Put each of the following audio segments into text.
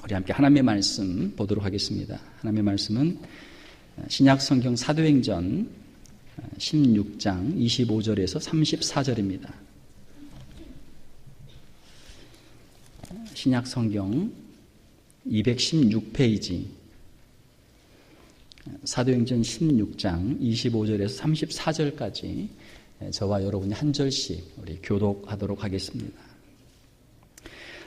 우리 함께 하나님의 말씀 보도록 하겠습니다. 하나님의 말씀은 신약 성경 사도행전 16장 25절에서 34절입니다. 신약 성경 216페이지 사도행전 16장 25절에서 34절까지 저와 여러분이 한 절씩 우리 교독하도록 하겠습니다.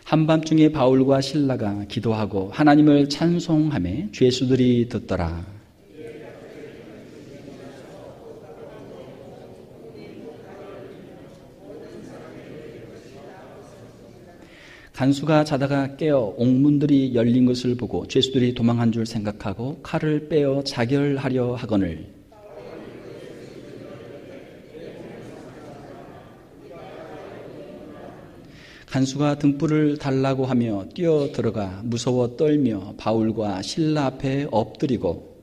한밤중에 바울과 실라가 기도하고 하나님을 찬송하며 죄수들이 듣더라. 간수가 자다가 깨어 옥문들이 열린 것을 보고 죄수들이 도망한 줄 생각하고 칼을 빼어 자결하려 하거늘 간수가 등불을 달라고 하며 뛰어 들어가 무서워 떨며 바울과 실라 앞에 엎드리고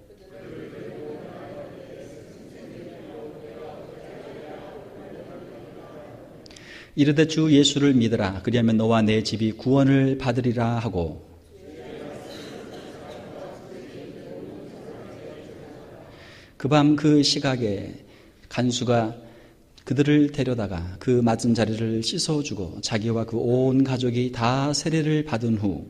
이르되 주 예수를 믿으라. 그리하면 너와 내 집이 구원을 받으리라 하고 그 밤 그 시각에 간수가 그들을 데려다가 그 맞은 자리를 씻어주고 자기와 그 온 가족이 다 세례를 받은 후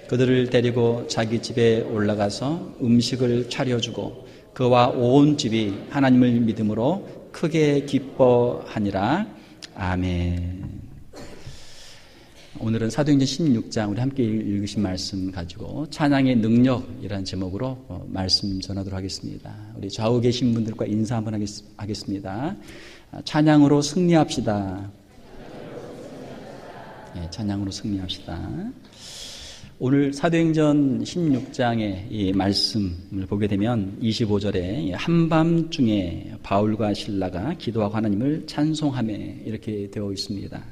그들을 데리고 자기 집에 올라가서 음식을 차려주고 그와 온 집이 하나님을 믿음으로 크게 기뻐하니라. 아멘. 오늘은 사도행전 16장 우리 함께 읽으신 말씀 가지고 찬양의 능력이라는 제목으로 말씀 전하도록 하겠습니다. 우리 좌우 계신 분들과 인사 한번 하겠습니다. 찬양으로 승리합시다. 네, 찬양으로 승리합시다. 오늘 사도행전 16장의 이 말씀을 보게 되면 25절에 한밤중에 바울과 실라가 기도하고 하나님을 찬송하며 이렇게 되어 있습니다.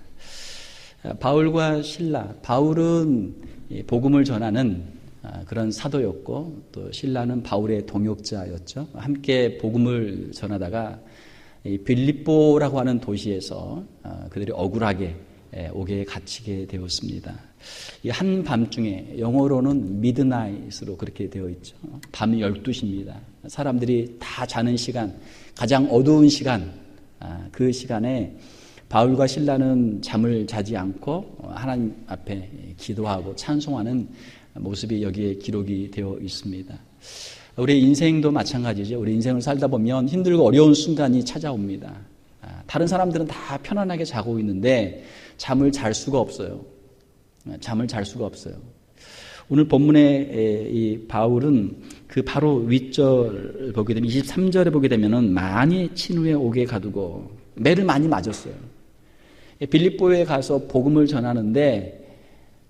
바울과 실라, 바울은 복음을 전하는 그런 사도였고 또 실라는 바울의 동역자였죠. 함께 복음을 전하다가 빌립보라고 하는 도시에서 그들이 억울하게 옥에 갇히게 되었습니다. 이 한밤중에 영어로는 미드나잇으로 그렇게 되어 있죠. 밤 12시입니다. 사람들이 다 자는 시간, 가장 어두운 시간, 그 시간에 바울과 실라는 잠을 자지 않고 하나님 앞에 기도하고 찬송하는 모습이 여기에 기록이 되어 있습니다. 우리 인생도 마찬가지죠. 우리 인생을 살다 보면 힘들고 어려운 순간이 찾아옵니다. 다른 사람들은 다 편안하게 자고 있는데 잠을 잘 수가 없어요. 잠을 잘 수가 없어요. 오늘 본문의 이 바울은 그 바로 윗절 보게 되면 23절에 보게 되면은 많이 친 후에 옥에 가두고 매를 많이 맞았어요. 빌립보에 가서 복음을 전하는데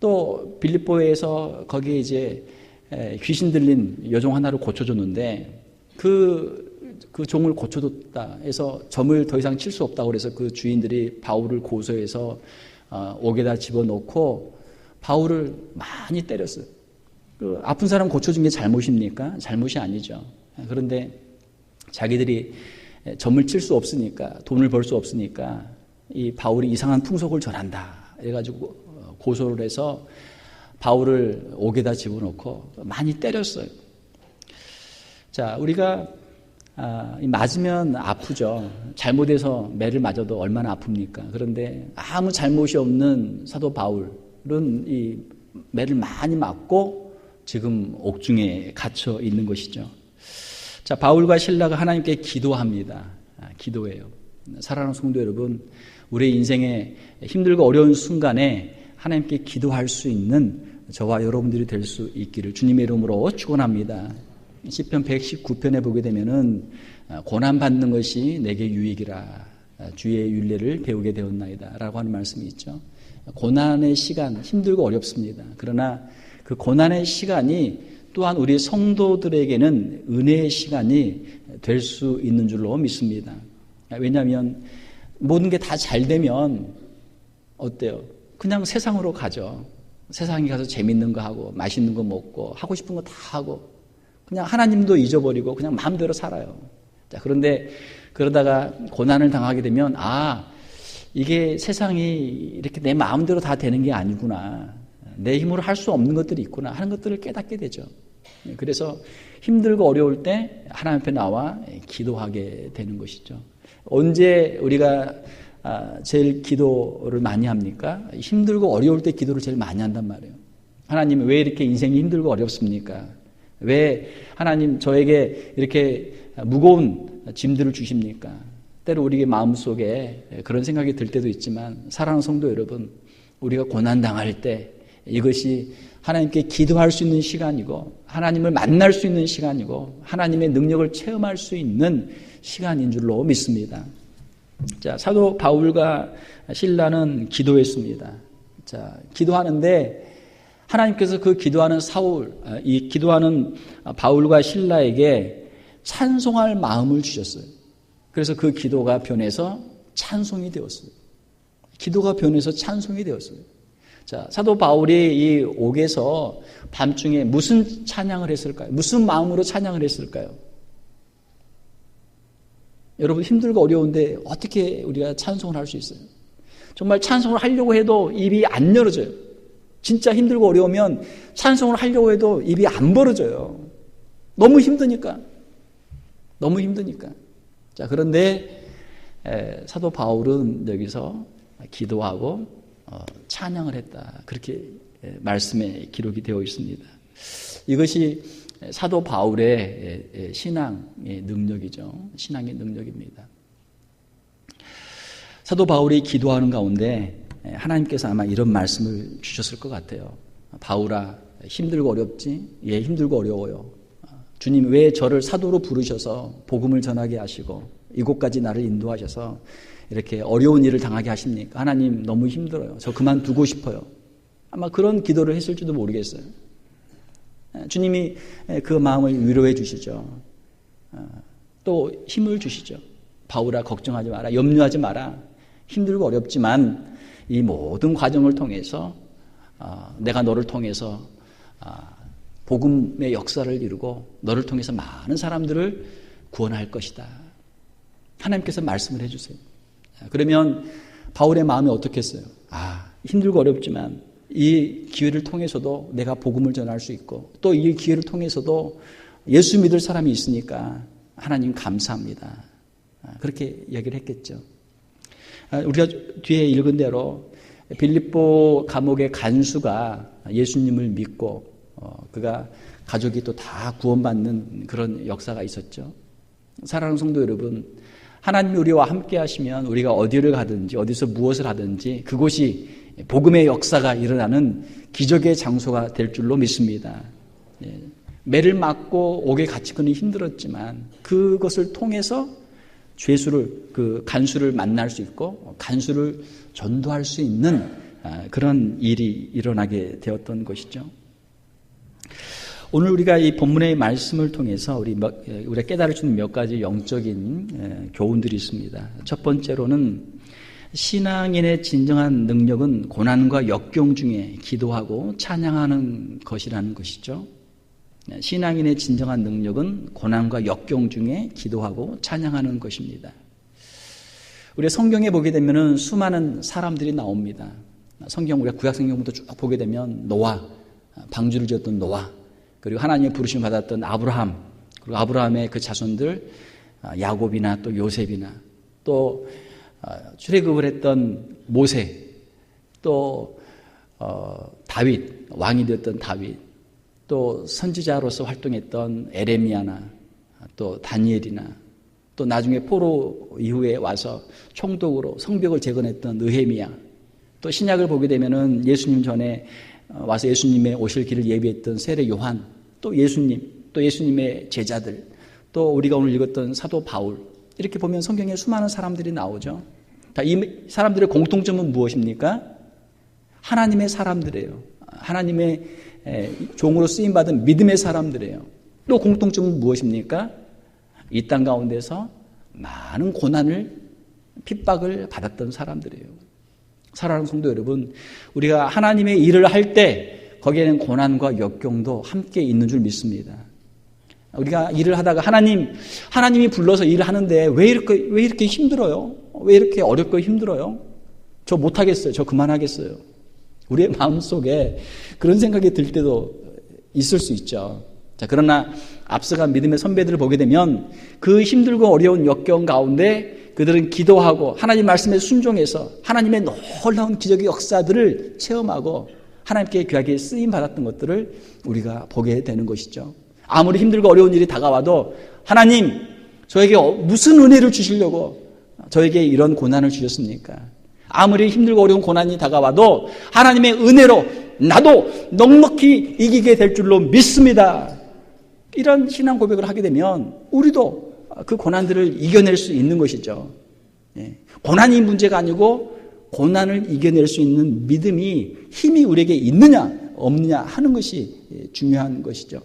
또 빌립보에서 거기에 이제 귀신 들린 여종 하나를 고쳐줬는데 그 종을 고쳐줬다 해서 점을 더 이상 칠 수 없다고 그래서 그 주인들이 바울을 고소해서 옥에다 집어넣고 바울을 많이 때렸어요. 그 아픈 사람 고쳐준 게 잘못입니까? 잘못이 아니죠. 그런데 자기들이 점을 칠 수 없으니까 돈을 벌 수 없으니까 이 바울이 이상한 풍속을 전한다 해가지고 고소를 해서 바울을 옥에다 집어넣고 많이 때렸어요. 자, 우리가 맞으면 아프죠. 잘못해서 매를 맞아도 얼마나 아픕니까? 그런데 아무 잘못이 없는 사도 바울은 이 매를 많이 맞고 지금 옥중에 갇혀 있는 것이죠. 자, 바울과 실라가 하나님께 기도합니다. 기도해요. 사랑하는 성도 여러분, 우리의 인생에 힘들고 어려운 순간에 하나님께 기도할 수 있는 저와 여러분들이 될 수 있기를 주님의 이름으로 축원합니다. 시편 119편에 보게 되면은 고난 받는 것이 내게 유익이라 주의 율례를 배우게 되었나이다 라고 하는 말씀이 있죠. 고난의 시간 힘들고 어렵습니다. 그러나 그 고난의 시간이 또한 우리 성도들에게는 은혜의 시간이 될 수 있는 줄로 믿습니다. 왜냐하면 모든 게 다 잘 되면 어때요? 그냥 세상으로 가죠. 세상에 가서 재밌는 거 하고 맛있는 거 먹고 하고 싶은 거 다 하고 그냥 하나님도 잊어버리고 그냥 마음대로 살아요. 자, 그런데 그러다가 고난을 당하게 되면 이게 세상이 이렇게 내 마음대로 다 되는 게 아니구나. 내 힘으로 할 수 없는 것들이 있구나 하는 것들을 깨닫게 되죠. 그래서 힘들고 어려울 때 하나님 앞에 나와 기도하게 되는 것이죠. 언제 우리가 제일 기도를 많이 합니까? 힘들고 어려울 때 기도를 제일 많이 한단 말이에요. 하나님 왜 이렇게 인생이 힘들고 어렵습니까? 왜 하나님 저에게 이렇게 무거운 짐들을 주십니까? 때로 우리의 마음속에 그런 생각이 들 때도 있지만 사랑하는 성도 여러분, 우리가 고난당할 때 이것이 하나님께 기도할 수 있는 시간이고 하나님을 만날 수 있는 시간이고 하나님의 능력을 체험할 수 있는 시간인 줄로 믿습니다. 자, 사도 바울과 실라는 기도했습니다. 자, 기도하는데 하나님께서 그 기도하는 이 기도하는 바울과 실라에게 찬송할 마음을 주셨어요. 그래서 그 기도가 변해서 찬송이 되었어요. 기도가 변해서 찬송이 되었어요. 자, 사도 바울이 이 옥에서 밤중에 무슨 찬양을 했을까요? 무슨 마음으로 찬양을 했을까요? 여러분 힘들고 어려운데 어떻게 우리가 찬송을 할 수 있어요? 정말 찬송을 하려고 해도 입이 안 열어져요. 진짜 힘들고 어려우면 찬송을 하려고 해도 입이 안 벌어져요. 너무 힘드니까. 너무 힘드니까. 자, 그런데 사도 바울은 여기서 기도하고 찬양을 했다. 그렇게 말씀에 기록이 되어 있습니다. 이것이 사도 바울의 신앙의 능력이죠. 신앙의 능력입니다. 사도 바울이 기도하는 가운데 하나님께서 아마 이런 말씀을 주셨을 것 같아요. 바울아, 힘들고 어렵지? 예, 힘들고 어려워요. 주님 왜 저를 사도로 부르셔서 복음을 전하게 하시고 이곳까지 나를 인도하셔서 이렇게 어려운 일을 당하게 하십니까? 하나님 너무 힘들어요. 저 그만두고 싶어요. 아마 그런 기도를 했을지도 모르겠어요. 주님이 그 마음을 위로해 주시죠. 또 힘을 주시죠. 바울아, 걱정하지 마라. 염려하지 마라. 힘들고 어렵지만 이 모든 과정을 통해서 내가 너를 통해서 복음의 역사를 이루고 너를 통해서 많은 사람들을 구원할 것이다. 하나님께서 말씀을 해주세요. 그러면 바울의 마음이 어떻겠어요? 힘들고 어렵지만 이 기회를 통해서도 내가 복음을 전할 수 있고 또 이 기회를 통해서도 예수 믿을 사람이 있으니까 하나님 감사합니다. 그렇게 얘기를 했겠죠. 우리가 뒤에 읽은 대로 빌립보 감옥의 간수가 예수님을 믿고 그가 가족이 또 다 구원받는 그런 역사가 있었죠. 사랑하는 성도 여러분, 하나님이 우리와 함께 하시면 우리가 어디를 가든지 어디서 무엇을 하든지 그곳이 복음의 역사가 일어나는 기적의 장소가 될 줄로 믿습니다. 매를 맞고 옥에 갇히기는 힘들었지만 그것을 통해서 그 간수를 만날 수 있고 간수를 전도할 수 있는 그런 일이 일어나게 되었던 것이죠. 오늘 우리가 이 본문의 말씀을 통해서 우리가 깨달을 수 있는 몇 가지 영적인 교훈들이 있습니다. 첫 번째로는 신앙인의 진정한 능력은 고난과 역경 중에 기도하고 찬양하는 것이라는 것이죠. 신앙인의 진정한 능력은 고난과 역경 중에 기도하고 찬양하는 것입니다. 우리 성경에 보게 되면 수많은 사람들이 나옵니다. 성경 우리가 구약 성경부터 쭉 보게 되면 노아, 방주를 지었던 노아, 그리고 하나님의 부르심을 받았던 아브라함, 그리고 아브라함의 그 자손들 야곱이나 또 요셉이나 또 출애굽을 했던 모세, 또 다윗, 왕이 되었던 다윗, 또 선지자로서 활동했던 에레미야나 또 다니엘이나 또 나중에 포로 이후에 와서 총독으로 성벽을 재건했던 느헤미야, 또 신약을 보게 되면은 예수님 전에 와서 예수님의 오실 길을 예비했던 세례 요한, 또 예수님, 또 예수님의 제자들, 또 우리가 오늘 읽었던 사도 바울, 이렇게 보면 성경에 수많은 사람들이 나오죠. 이 사람들의 공통점은 무엇입니까? 하나님의 사람들이에요. 하나님의 종으로 쓰임받은 믿음의 사람들이에요. 또 공통점은 무엇입니까? 이 땅 가운데서 많은 고난을, 핍박을 받았던 사람들이에요. 사랑하는 성도 여러분, 우리가 하나님의 일을 할 때 거기에는 고난과 역경도 함께 있는 줄 믿습니다. 우리가 일을 하다가 하나님이 불러서 일을 하는데 왜 이렇게 힘들어요? 왜 이렇게 어렵고 힘들어요? 저 못하겠어요. 저 그만하겠어요. 우리의 마음속에 그런 생각이 들 때도 있을 수 있죠. 자, 그러나 앞서간 믿음의 선배들을 보게 되면 그 힘들고 어려운 역경 가운데 그들은 기도하고 하나님 말씀에 순종해서 하나님의 놀라운 기적의 역사들을 체험하고 하나님께 귀하게 쓰임 받았던 것들을 우리가 보게 되는 것이죠. 아무리 힘들고 어려운 일이 다가와도 하나님, 저에게 무슨 은혜를 주시려고 저에게 이런 고난을 주셨습니까? 아무리 힘들고 어려운 고난이 다가와도 하나님의 은혜로 나도 넉넉히 이기게 될 줄로 믿습니다. 이런 신앙 고백을 하게 되면 우리도 그 고난들을 이겨낼 수 있는 것이죠. 고난이 문제가 아니고 고난을 이겨낼 수 있는 믿음이, 힘이 우리에게 있느냐 없느냐 하는 것이 중요한 것이죠.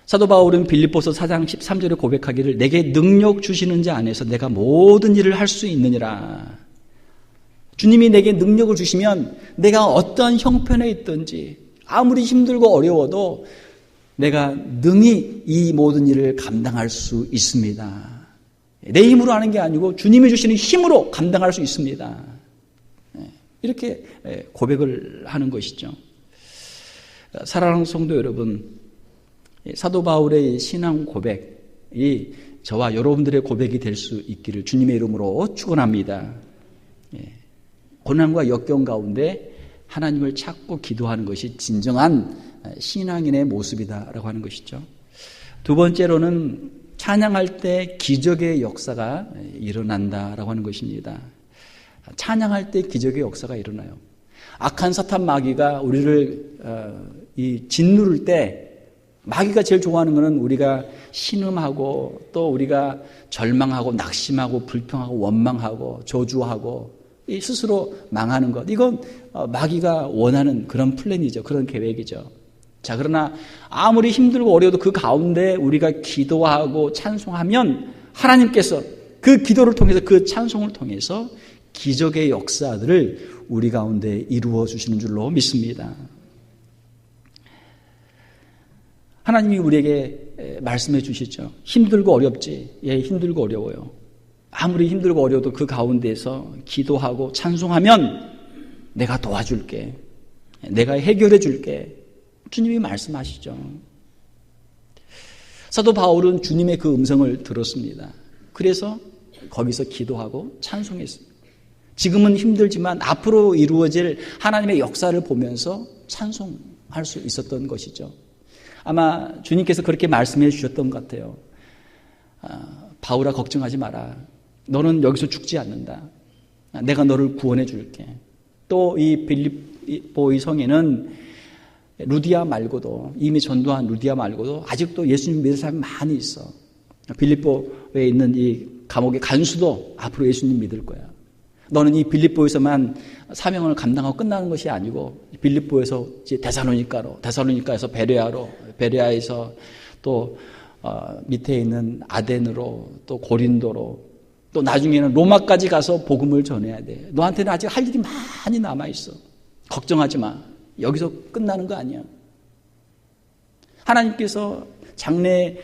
사도 바울은 빌립보서 4장 13절에 고백하기를 내게 능력 주시는 자 안에서 내가 모든 일을 할 수 있느니라. 주님이 내게 능력을 주시면 내가 어떤 형편에 있든지 아무리 힘들고 어려워도 내가 능히 이 모든 일을 감당할 수 있습니다. 내 힘으로 하는 게 아니고 주님이 주시는 힘으로 감당할 수 있습니다. 이렇게 고백을 하는 것이죠. 사랑하는 성도 여러분, 사도 바울의 신앙 고백이 저와 여러분들의 고백이 될 수 있기를 주님의 이름으로 축원합니다. 고난과 역경 가운데 하나님을 찾고 기도하는 것이 진정한 신앙인의 모습이다라고 하는 것이죠. 두 번째로는 찬양할 때 기적의 역사가 일어난다라고 하는 것입니다. 찬양할 때 기적의 역사가 일어나요. 악한 사탄 마귀가 우리를 짓누를 때 마귀가 제일 좋아하는 것은 우리가 신음하고 또 우리가 절망하고 낙심하고 불평하고 원망하고 저주하고 스스로 망하는 것. 이건 마귀가 원하는 그런 플랜이죠. 그런 계획이죠. 자, 그러나 아무리 힘들고 어려워도 그 가운데 우리가 기도하고 찬송하면 하나님께서 그 기도를 통해서 그 찬송을 통해서 기적의 역사들을 우리 가운데 이루어 주시는 줄로 믿습니다. 하나님이 우리에게 말씀해 주시죠. 힘들고 어렵지. 예, 힘들고 어려워요. 아무리 힘들고 어려워도 그 가운데서 기도하고 찬송하면 내가 도와줄게. 내가 해결해 줄게. 주님이 말씀하시죠. 사도 바울은 주님의 그 음성을 들었습니다. 그래서 거기서 기도하고 찬송했습니다. 지금은 힘들지만 앞으로 이루어질 하나님의 역사를 보면서 찬송할 수 있었던 것이죠. 아마 주님께서 그렇게 말씀해 주셨던 것 같아요. 바울아, 걱정하지 마라. 너는 여기서 죽지 않는다. 내가 너를 구원해 줄게. 또 이 빌립보의 성에는 루디아 말고도, 이미 전도한 루디아 말고도 아직도 예수님 믿을 사람이 많이 있어. 빌립보에 있는 이 감옥의 간수도 앞으로 예수님 믿을 거야. 너는 이 빌립보에서만 사명을 감당하고 끝나는 것이 아니고 빌립보에서 이제 데살로니카에서 베레아로, 베레아에서 또 밑에 있는 아덴으로, 또 고린도로, 또 나중에는 로마까지 가서 복음을 전해야 돼. 너한테는 아직 할 일이 많이 남아있어. 걱정하지 마. 여기서 끝나는 거 아니야. 하나님께서 장래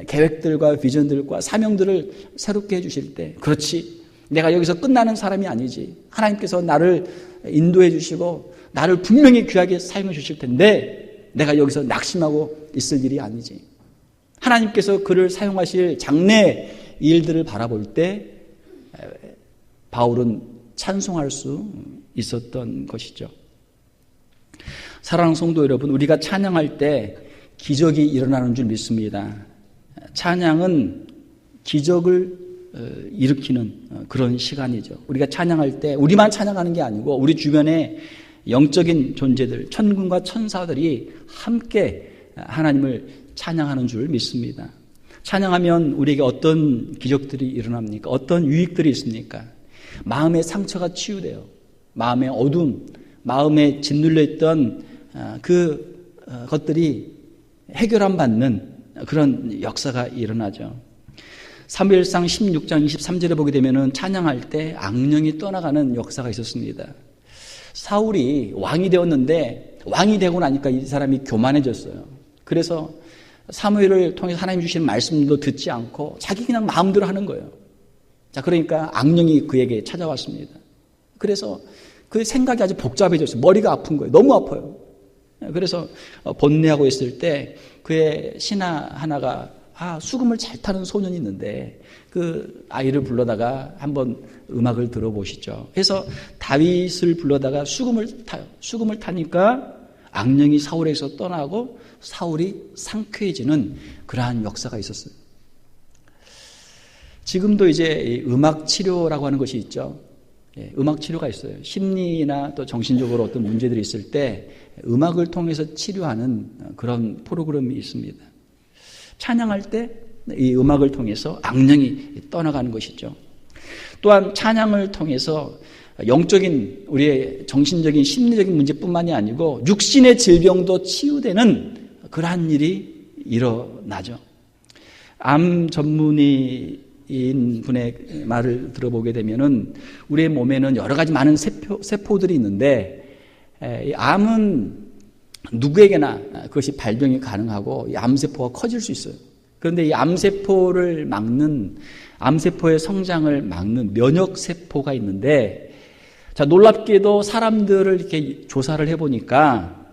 계획들과 비전들과 사명들을 새롭게 해주실 때, 그렇지, 내가 여기서 끝나는 사람이 아니지. 하나님께서 나를 인도해 주시고 나를 분명히 귀하게 사용해 주실 텐데 내가 여기서 낙심하고 있을 일이 아니지. 하나님께서 그를 사용하실 장래 일들을 바라볼 때 바울은 찬송할 수 있었던 것이죠. 사랑하는 성도 여러분, 우리가 찬양할 때 기적이 일어나는 줄 믿습니다. 찬양은 기적을 일으키는 그런 시간이죠. 우리가 찬양할 때 우리만 찬양하는 게 아니고 우리 주변에 영적인 존재들, 천군과 천사들이 함께 하나님을 찬양하는 줄 믿습니다. 찬양하면 우리에게 어떤 기적들이 일어납니까? 어떤 유익들이 있습니까? 마음의 상처가 치유돼요. 마음의 어둠, 마음에 짓눌려 있던 그 것들이 해결함 받는 그런 역사가 일어나죠. 사무엘상 16장 23절에 보게 되면은 찬양할 때 악령이 떠나가는 역사가 있었습니다. 사울이 왕이 되었는데 왕이 되고 나니까 이 사람이 교만해졌어요. 그래서 사무엘을 통해서 하나님 주시는 말씀도 듣지 않고 자기 그냥 마음대로 하는 거예요. 자, 그러니까 악령이 그에게 찾아왔습니다. 그래서 그 생각이 아주 복잡해졌어요. 머리가 아픈 거예요. 너무 아파요. 그래서 번뇌하고 있을 때 그의 신하 하나가 수금을 잘 타는 소년이 있는데 그 아이를 불러다가 한번 음악을 들어보시죠. 그래서 다윗을 불러다가 수금을 타요. 수금을 타니까 악령이 사울에서 떠나고 사울이 상쾌해지는 그러한 역사가 있었어요. 지금도 이제 음악 치료라고 하는 것이 있죠. 음악 치료가 있어요. 심리나 또 정신적으로 어떤 문제들이 있을 때 음악을 통해서 치료하는 그런 프로그램이 있습니다. 찬양할 때 이 음악을 통해서 악령이 떠나가는 것이죠. 또한 찬양을 통해서 영적인 우리의 정신적인 심리적인 문제뿐만이 아니고 육신의 질병도 치유되는 그러한 일이 일어나죠. 암 전문의인 분의 말을 들어보게 되면은 우리의 몸에는 여러 가지 많은 세포들이 있는데 이 암은 누구에게나 그것이 발병이 가능하고 이 암세포가 커질 수 있어요. 그런데 이 암세포를 막는, 암세포의 성장을 막는 면역세포가 있는데, 자, 놀랍게도 사람들을 이렇게 조사를 해보니까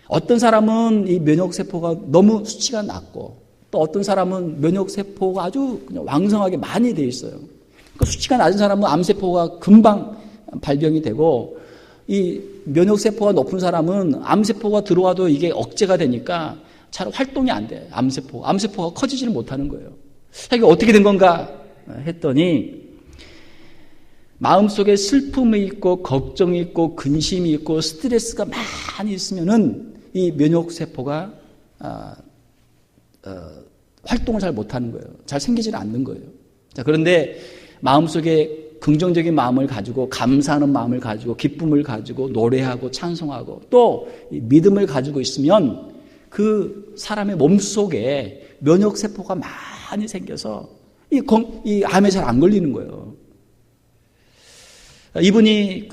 어떤 사람은 이 면역세포가 너무 수치가 낮고 또 어떤 사람은 면역세포가 아주 그냥 왕성하게 많이 돼 있어요. 그 수치가 낮은 사람은 암세포가 금방 발병이 되고 이 면역세포가 높은 사람은 암세포가 들어와도 이게 억제가 되니까 잘 활동이 안 돼. 암세포가 커지지를 못하는 거예요. 이게 어떻게 된 건가 했더니 마음속에 슬픔이 있고 걱정이 있고 근심이 있고 스트레스가 많이 있으면은 이 면역세포가 활동을 잘 못하는 거예요. 잘 생기지는 않는 거예요. 자, 그런데 마음속에 긍정적인 마음을 가지고 감사하는 마음을 가지고 기쁨을 가지고 노래하고 찬송하고 또 믿음을 가지고 있으면 그 사람의 몸속에 면역세포가 많이 생겨서 이 암에 잘 안 걸리는 거예요. 이분이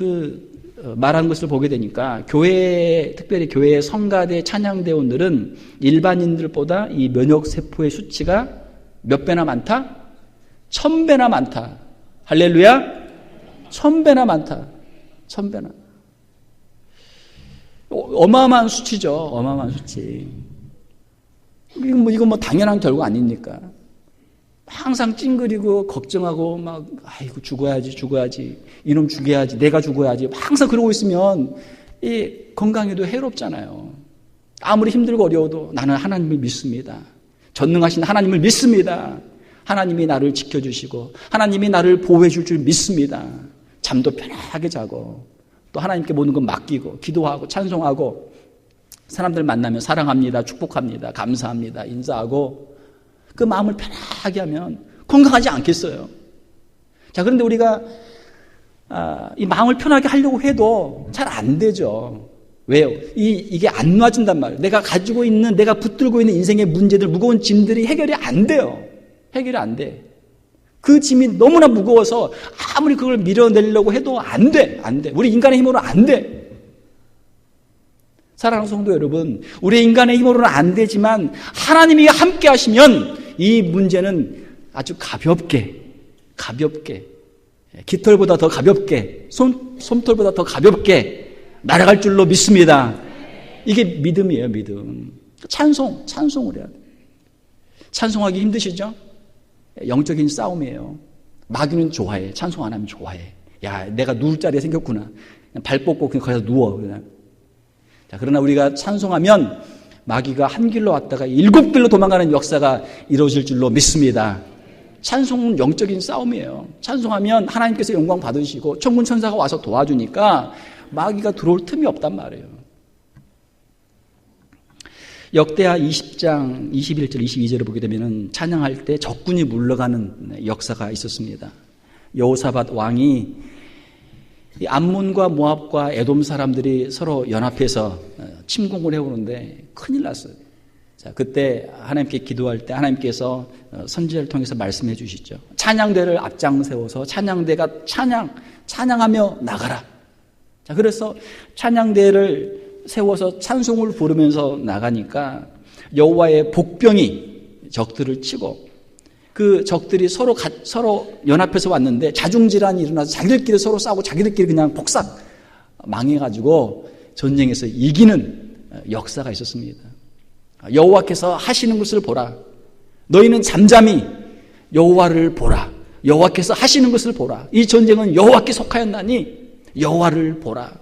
말한 것을 보게 되니까 특별히 교회 성가대 찬양대원들은 일반인들보다 이 면역세포의 수치가 몇 배나 많다? 1000배나 많다. 할렐루야? 1000배나 많다. 1000배나. 어마어마한 수치죠. 어마어마한 수치. 이건 뭐 당연한 결과 아닙니까? 항상 찡그리고 걱정하고 아이고 죽어야지 이놈 죽여야지 내가 죽어야지 항상 그러고 있으면 이 건강에도 해롭잖아요. 아무리 힘들고 어려워도 나는 하나님을 믿습니다. 전능하신 하나님을 믿습니다. 하나님이 나를 지켜주시고 하나님이 나를 보호해 줄 줄 믿습니다. 잠도 편하게 자고 또 하나님께 모든 것 맡기고 기도하고 찬송하고 사람들 만나면 사랑합니다. 축복합니다. 감사합니다. 인사하고 그 마음을 편하게 하면 건강하지 않겠어요? 자, 그런데 우리가 이 마음을 편하게 하려고 해도 잘 안 되죠. 왜요? 이게 안 놔준단 말이에요. 내가 붙들고 있는 인생의 문제들, 무거운 짐들이 해결이 안 돼요. 해결이 안 돼. 그 짐이 너무나 무거워서 아무리 그걸 밀어내려고 해도 안 돼. 우리 인간의 힘으로 안 돼. 사랑하는 성도 여러분, 우리 인간의 힘으로는 안 되지만 하나님이 함께 하시면 이 문제는 아주 가볍게 깃털보다 더 가볍게 솜털보다 더 가볍게 날아갈 줄로 믿습니다. 이게 믿음이에요. 믿음. 찬송을 해야 돼요. 찬송하기 힘드시죠? 영적인 싸움이에요. 마귀는 좋아해. 찬송 안 하면 좋아해. 야, 내가 누울 자리에 생겼구나. 그냥 발 뻗고 그냥 거기서 누워. 그냥. 자, 그러나 우리가 찬송하면 마귀가 한 길로 왔다가 7길로 도망가는 역사가 이루어질 줄로 믿습니다. 찬송은 영적인 싸움이에요. 찬송하면 하나님께서 영광 받으시고 천군 천사가 와서 도와주니까 마귀가 들어올 틈이 없단 말이에요. 역대하 20장 21절 22절을 보게 되면 찬양할 때 적군이 물러가는 역사가 있었습니다. 여호사밧 왕이 암몬과 모압과 에돔 사람들이 서로 연합해서 침공을 해오는데 큰일 났어요. 자, 그때 하나님께 기도할 때 하나님께서 선지자를 통해서 말씀해 주시죠. 찬양대를 앞장 세워서 찬양대가 찬양하며 나가라. 자, 그래서 찬양대를 세워서 찬송을 부르면서 나가니까 여호와의 복병이 적들을 치고 그 적들이 서로 연합해서 왔는데 자중질환이 일어나서 자기들끼리 서로 싸우고 자기들끼리 그냥 망해가지고 전쟁에서 이기는 역사가 있었습니다. 여호와께서 하시는 것을 보라. 너희는 잠잠히 여호와를 보라. 여호와께서 하시는 것을 보라. 이 전쟁은 여호와께 속하였나니 여호와를 보라.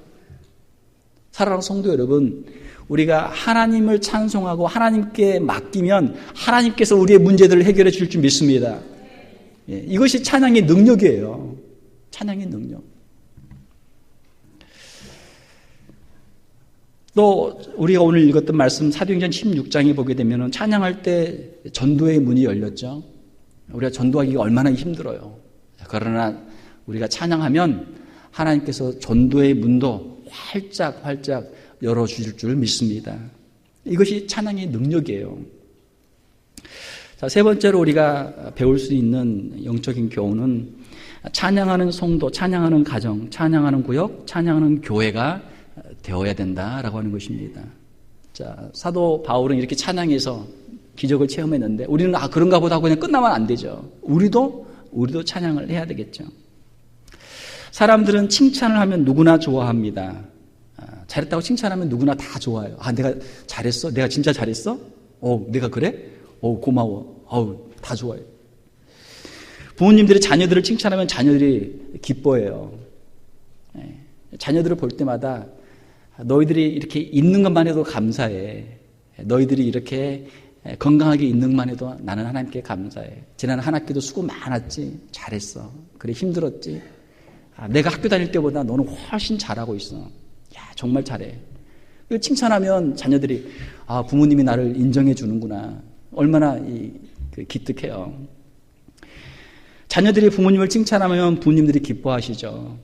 사랑하는 성도 여러분, 우리가 하나님을 찬송하고 하나님께 맡기면 하나님께서 우리의 문제들을 해결해 줄 줄 믿습니다. 이것이 찬양의 능력이에요. 찬양의 능력. 또 우리가 오늘 읽었던 말씀 사도행전 16장에 보게 되면 찬양할 때 전도의 문이 열렸죠. 우리가 전도하기가 얼마나 힘들어요. 그러나 우리가 찬양하면 하나님께서 전도의 문도 활짝 열어주실 줄 믿습니다. 이것이 찬양의 능력이에요. 자, 세 번째로 우리가 배울 수 있는 영적인 교훈은 찬양하는 성도, 찬양하는 가정, 찬양하는 구역, 찬양하는 교회가 되어야 된다라고 하는 것입니다. 자, 사도 바울은 이렇게 찬양해서 기적을 체험했는데 우리는 그런가 보다 하고 그냥 끝나면 안 되죠. 우리도 찬양을 해야 되겠죠. 사람들은 칭찬을 하면 누구나 좋아합니다. 잘했다고 칭찬하면 누구나 다 좋아요. 내가 잘했어? 내가 진짜 잘했어? 내가 그래? 고마워. 다 좋아요. 부모님들이 자녀들을 칭찬하면 자녀들이 기뻐해요. 자녀들을 볼 때마다 너희들이 이렇게 있는 것만 해도 감사해. 너희들이 이렇게 건강하게 있는 것만 해도 나는 하나님께 감사해. 지난 한 학기도 수고 많았지? 잘했어. 그래, 힘들었지? 내가 학교 다닐 때보다 너는 훨씬 잘하고 있어. 야, 정말 잘해. 칭찬하면 자녀들이 부모님이 나를 인정해 주는구나. 얼마나 기특해요. 자녀들이 부모님을 칭찬하면 부모님들이 기뻐하시죠.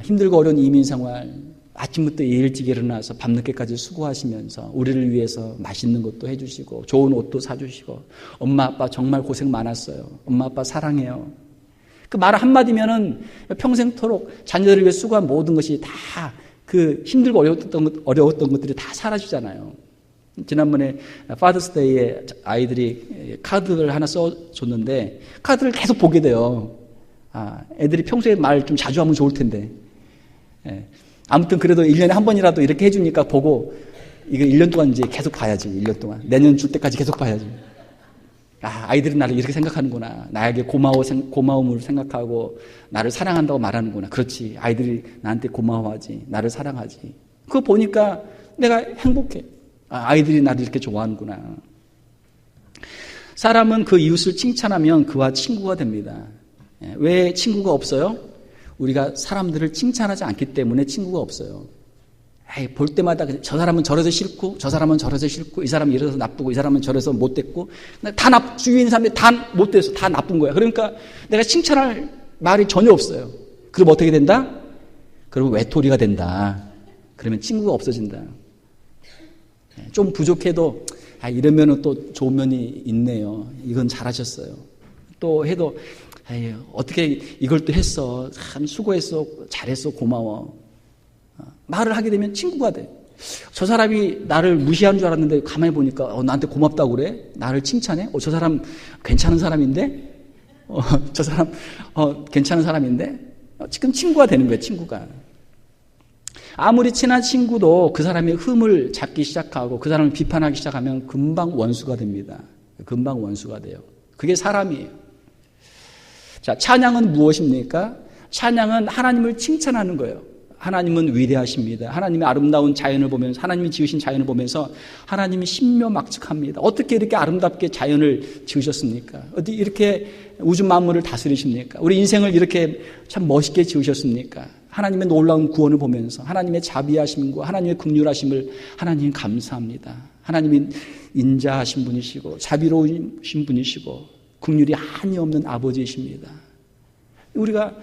힘들고 어려운 이민생활, 아침부터 일찍 일어나서 밤늦게까지 수고하시면서 우리를 위해서 맛있는 것도 해주시고 좋은 옷도 사주시고 엄마 아빠 정말 고생 많았어요. 엄마 아빠 사랑해요. 그 말 한마디면은 평생토록 자녀들을 위해 수고한 모든 것이 다 그 힘들고 어려웠던 것들이 다 사라지잖아요. 지난번에 파더스데이에 아이들이 카드를 하나 써줬는데 카드를 계속 보게 돼요. 애들이 평소에 말 좀 자주 하면 좋을 텐데. 아무튼 그래도 1년에 한 번이라도 이렇게 해주니까 보고 이거 1년 동안 이제 계속 봐야지. 1년 동안. 내년 줄 때까지 계속 봐야지. 아이들은 나를 이렇게 생각하는구나. 나에게 고마움을 생각하고 나를 사랑한다고 말하는구나. 그렇지. 아이들이 나한테 고마워하지. 나를 사랑하지. 그거 보니까 내가 행복해. 아이들이 나를 이렇게 좋아하는구나. 사람은 그 이웃을 칭찬하면 그와 친구가 됩니다. 왜 친구가 없어요? 우리가 사람들을 칭찬하지 않기 때문에 친구가 없어요. 볼 때마다 저 사람은 저래서 싫고 저 사람은 저래서 싫고 이 사람은 이래서 나쁘고 이 사람은 저래서 못됐고 주위에 있는 사람들이 다 못돼서 다 나쁜 거야. 그러니까 내가 칭찬할 말이 전혀 없어요. 그럼 어떻게 된다? 그러면 외톨이가 된다. 그러면 친구가 없어진다. 좀 부족해도 이러면은 또 좋은 면이 있네요. 이건 잘하셨어요. 또 해도 어떻게 이걸 또 했어. 참 수고했어. 잘했어. 고마워. 말을 하게 되면 친구가 돼. 저 사람이 나를 무시한 줄 알았는데 가만히 보니까 나한테 고맙다고 그래? 나를 칭찬해? 저 사람 괜찮은 사람인데? 저 사람 괜찮은 사람인데? 지금 친구가 되는 거예요. 친구가. 아무리 친한 친구도 그 사람의 흠을 잡기 시작하고 그 사람을 비판하기 시작하면 금방 원수가 됩니다. 금방 원수가 돼요. 그게 사람이에요. 자, 찬양은 무엇입니까? 찬양은 하나님을 칭찬하는 거예요. 하나님은 위대하십니다. 하나님의 아름다운 자연을 보면서 하나님이 지으신 자연을 보면서 하나님이 신묘막측합니다. 어떻게 이렇게 아름답게 자연을 지으셨습니까? 어디 이렇게 우주 만물을 다스리십니까? 우리 인생을 이렇게 참 멋있게 지으셨습니까? 하나님의 놀라운 구원을 보면서 하나님의 자비하심과 하나님의 긍휼하심을 하나님 감사합니다. 하나님이 인자하신 분이시고 자비로우신 분이시고 긍휼이 한이 없는 아버지이십니다. 우리가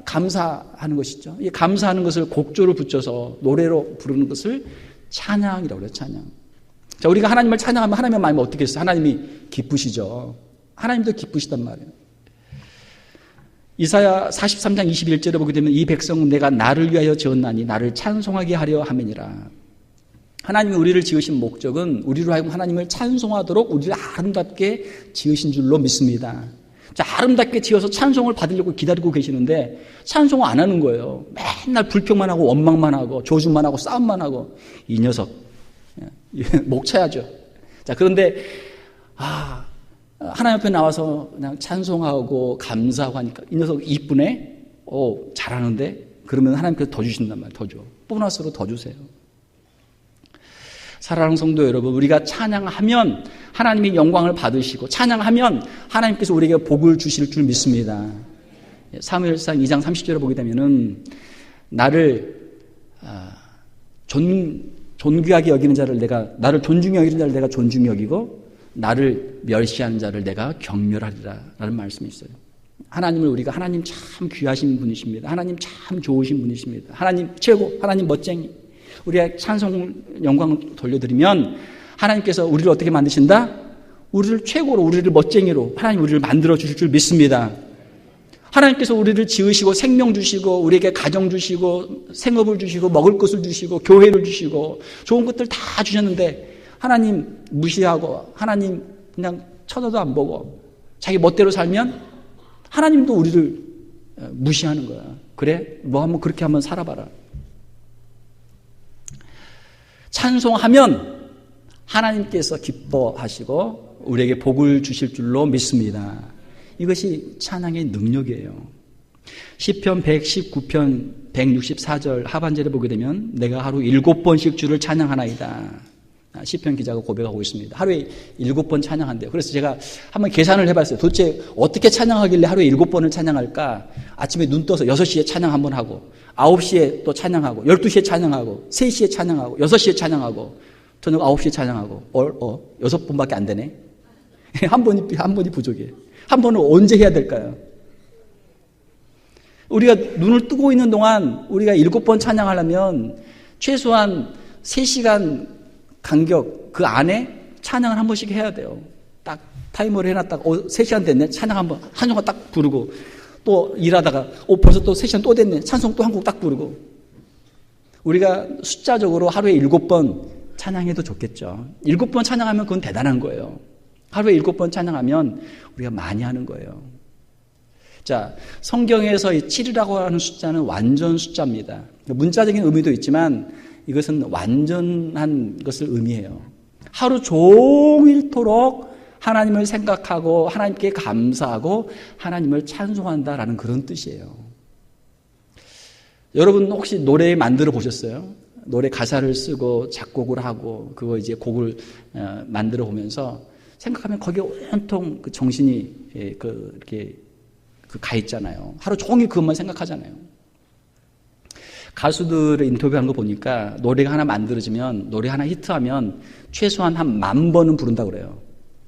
감사하는 것이죠. 이 감사하는 것을 곡조를 붙여서 노래로 부르는 것을 찬양이라고 그래요. 찬양. 자, 우리가 하나님을 찬양하면 하나님의 마음이 어떻게 했어요? 하나님이 기쁘시죠. 하나님도 기쁘시단 말이에요. 이사야 43장 21절에 보게 되면 이 백성은 내가 나를 위하여 지었나니 나를 찬송하게 하려 함이니라. 하나님이 우리를 지으신 목적은 우리로 하여금 하나님을 찬송하도록 우리를 아름답게 지으신 줄로 믿습니다. 자, 아름답게 지어서 찬송을 받으려고 기다리고 계시는데 찬송을 안 하는 거예요. 맨날 불평만 하고 원망만 하고 조준만 하고 싸움만 하고. 이 녀석 목 쳐야죠. 자, 그런데 하나님 앞에 나와서 그냥 찬송하고 감사하고 하니까 이 녀석 이쁘네? 잘하는데? 그러면 하나님께서 더 주신단 말이에요. 더 줘. 보너스로 더 주세요. 사랑하는 성도 여러분, 우리가 찬양하면 하나님이 영광을 받으시고 찬양하면 하나님께서 우리에게 복을 주실 줄 믿습니다. 사무엘상 2장 30절에 보게 되면은 나를 존귀하게 여기는 자를 나를 존중히 여기는 자를 내가 존중히 여기고 나를 멸시하는 자를 내가 경멸하리라 라는 말씀이 있어요. 하나님을 우리가 하나님 참 귀하신 분이십니다. 하나님 참 좋으신 분이십니다. 하나님 최고, 하나님 멋쟁이. 우리가 찬송 영광을 돌려드리면 하나님께서 우리를 어떻게 만드신다? 우리를 최고로, 우리를 멋쟁이로 하나님 우리를 만들어 주실 줄 믿습니다. 하나님께서 우리를 지으시고 생명 주시고 우리에게 가정 주시고 생업을 주시고 먹을 것을 주시고 교회를 주시고 좋은 것들 다 주셨는데 하나님 무시하고 하나님 그냥 쳐다도 안 보고 자기 멋대로 살면 하나님도 우리를 무시하는 거야. 그래? 뭐 한번 그렇게 한번 살아봐라. 찬송하면 하나님께서 기뻐하시고 우리에게 복을 주실 줄로 믿습니다. 이것이 찬양의 능력이에요. 시편 119편 164절 하반절에 보게 되면 내가 하루 7번씩 주를 찬양하나이다. 시편 기자가 고백하고 있습니다. 하루에 7번 찬양한대요. 그래서 제가 한번 계산을 해봤어요. 도대체 어떻게 찬양하길래 하루에 7번을 찬양할까? 아침에 눈 떠서 6시에 찬양 한번 하고 9시에 또 찬양하고 12시에 찬양하고 3시에 찬양하고 6시에 찬양하고 저녁 9시에 찬양하고 6번밖에 안 되네. 한 번이 부족해. 한 번은 언제 해야 될까요? 우리가 눈을 뜨고 있는 동안 우리가 7번 찬양하려면 최소한 3시간 간격 그 안에 찬양을 한 번씩 해야 돼요. 딱 타이머를 해놨다가 3시간 됐네. 찬양 한 소절 딱 부르고 또 일하다가 벌써 또 3시간 또 됐네. 찬송 또 한 곡 딱 부르고. 우리가 숫자적으로 하루에 7번 찬양해도 좋겠죠. 7번 찬양하면 그건 대단한 거예요. 하루에 7번 찬양하면 우리가 많이 하는 거예요. 자, 성경에서 이 7이라고 하는 숫자는 완전 숫자입니다. 문자적인 의미도 있지만 이것은 완전한 것을 의미해요. 하루 종일토록 하나님을 생각하고 하나님께 감사하고 하나님을 찬송한다라는 그런 뜻이에요. 여러분 혹시 노래 만들어 보셨어요? 노래 가사를 쓰고 작곡을 하고 그거 이제 곡을 만들어 보면서 생각하면 거기에 온통 그 정신이 이렇게 가 있잖아요. 하루 종일 그것만 생각하잖아요. 가수들을 인터뷰한 거 보니까 노래가 하나 만들어지면 노래 하나 히트하면 최소한 한 10,000번은 부른다 그래요.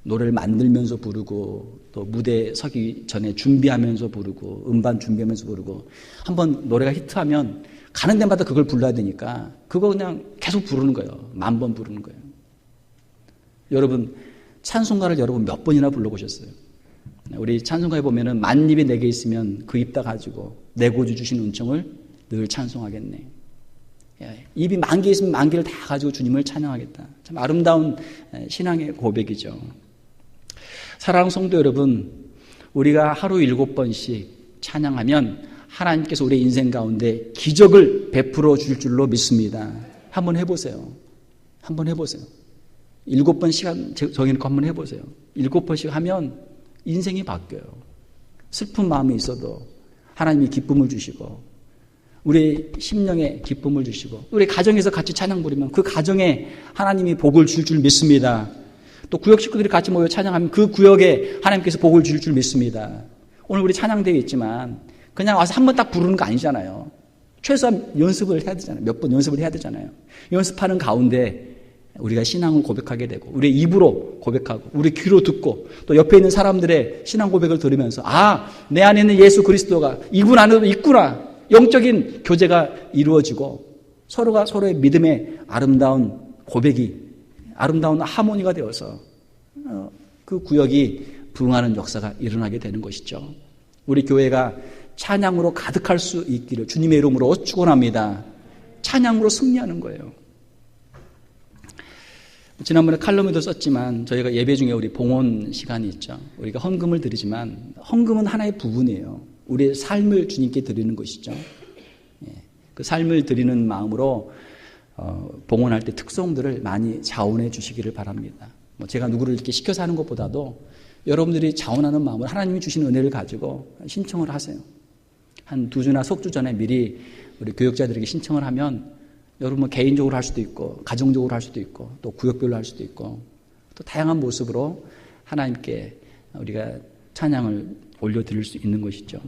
노래를 만들면서 부르고 또 무대 서기 전에 준비하면서 부르고 음반 준비하면서 부르고 한번 노래가 히트하면 가는 데마다 그걸 불러야 되니까 그거 그냥 계속 부르는 거예요. 10,000번 부르는 거예요. 여러분 찬송가를 여러분 몇 번이나 불러보셨어요? 우리 찬송가에 보면은 만입이 내게 있으면 그 입 다 가지고 내 구주 주신 은총을 늘 찬송하겠네. 입이 10,000개 있으면 10,000개를 다 가지고 주님을 찬양하겠다. 참 아름다운 신앙의 고백이죠. 사랑하는 성도 여러분, 우리가 하루 7번씩 찬양하면 하나님께서 우리 인생 가운데 기적을 베풀어 줄 줄로 믿습니다. 한번 해보세요. 한번 해보세요. 7번 시간 정해놓고 한번 해보세요. 7번씩 하면 인생이 바뀌어요. 슬픈 마음이 있어도 하나님이 기쁨을 주시고 우리 심령에 기쁨을 주시고 우리 가정에서 같이 찬양 부르면 그 가정에 하나님이 복을 줄 줄 믿습니다. 또 구역 식구들이 같이 모여 찬양하면 그 구역에 하나님께서 복을 줄 줄 믿습니다. 오늘 우리 찬양대회 있지만 그냥 와서 한 번 딱 부르는 거 아니잖아요. 최소한 연습을 해야 되잖아요. 몇 번 연습을 해야 되잖아요. 연습하는 가운데 우리가 신앙을 고백하게 되고 우리 입으로 고백하고 우리 귀로 듣고 또 옆에 있는 사람들의 신앙 고백을 들으면서 내 안에 있는 예수 그리스도가 이분 안에도 있구나. 영적인 교제가 이루어지고 서로가 서로의 믿음의 아름다운 고백이 아름다운 하모니가 되어서 그 구역이 부흥하는 역사가 일어나게 되는 것이죠. 우리 교회가 찬양으로 가득할 수 있기를 주님의 이름으로 축원합니다. 찬양으로 승리하는 거예요. 지난번에 칼럼에도 썼지만 저희가 예배 중에 우리 봉헌 시간이 있죠. 우리가 헌금을 드리지만 헌금은 하나의 부분이에요. 우리의 삶을 주님께 드리는 것이죠. 그 삶을 드리는 마음으로 봉헌할 때 특성들을 많이 자원해 주시기를 바랍니다. 제가 누구를 이렇게 시켜서 하는 것보다도 여러분들이 자원하는 마음을 하나님이 주신 은혜를 가지고 신청을 하세요. 한 2주나 석 주 전에 미리 우리 교역자들에게 신청을 하면 여러분 개인적으로 할 수도 있고 가정적으로 할 수도 있고 또 구역별로 할 수도 있고 또 다양한 모습으로 하나님께 우리가 찬양을 올려드릴 수 있는 것이죠.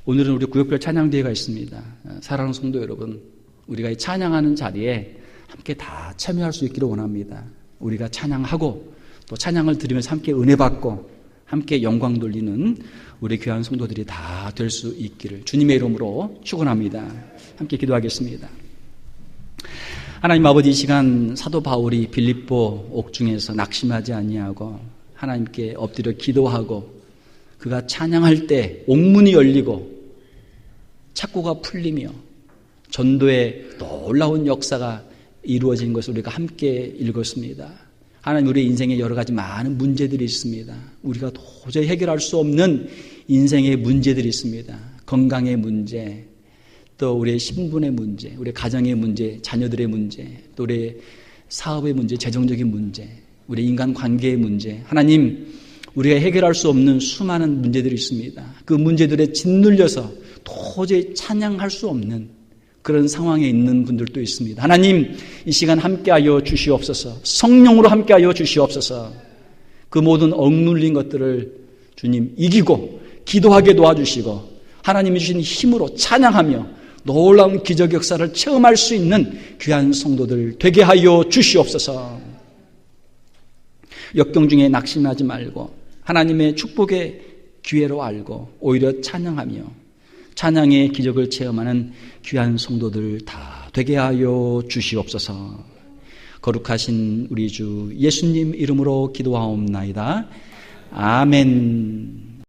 오늘은 우리 구역별 찬양대회가 있습니다. 사랑하는 성도 여러분, 우리가 이 찬양하는 자리에 함께 다 참여할 수 있기를 원합니다. 우리가 찬양하고 또 찬양을 드리면서 함께 은혜 받고 함께 영광 돌리는 우리 귀한 성도들이 다 될 수 있기를 주님의 이름으로 축원합니다. 함께 기도하겠습니다. 하나님 아버지, 이 시간 사도 바울이 빌립보 옥중에서 낙심하지 아니하고 하나님께 엎드려 기도하고 그가 찬양할 때 옥문이 열리고 착고가 풀리며 전도의 놀라운 역사가 이루어진 것을 우리가 함께 읽었습니다. 하나님, 우리 인생에 여러 가지 많은 문제들이 있습니다. 우리가 도저히 해결할 수 없는 인생의 문제들이 있습니다. 건강의 문제, 또 우리의 신분의 문제, 우리 가정의 문제, 자녀들의 문제, 또 우리 사업의 문제, 재정적인 문제, 우리 인간관계의 문제. 하나님, 우리가 해결할 수 없는 수많은 문제들이 있습니다. 그 문제들에 짓눌려서 도저히 찬양할 수 없는 그런 상황에 있는 분들도 있습니다. 하나님, 이 시간 함께하여 주시옵소서. 성령으로 함께하여 주시옵소서. 그 모든 억눌린 것들을 주님 이기고 기도하게 도와주시고 하나님이 주신 힘으로 찬양하며 놀라운 기적 역사를 체험할 수 있는 귀한 성도들 되게 하여 주시옵소서. 역경 중에 낙심하지 말고 하나님의 축복의 기회로 알고 오히려 찬양하며 찬양의 기적을 체험하는 귀한 성도들 다 되게 하여 주시옵소서. 거룩하신 우리 주 예수님 이름으로 기도하옵나이다. 아멘.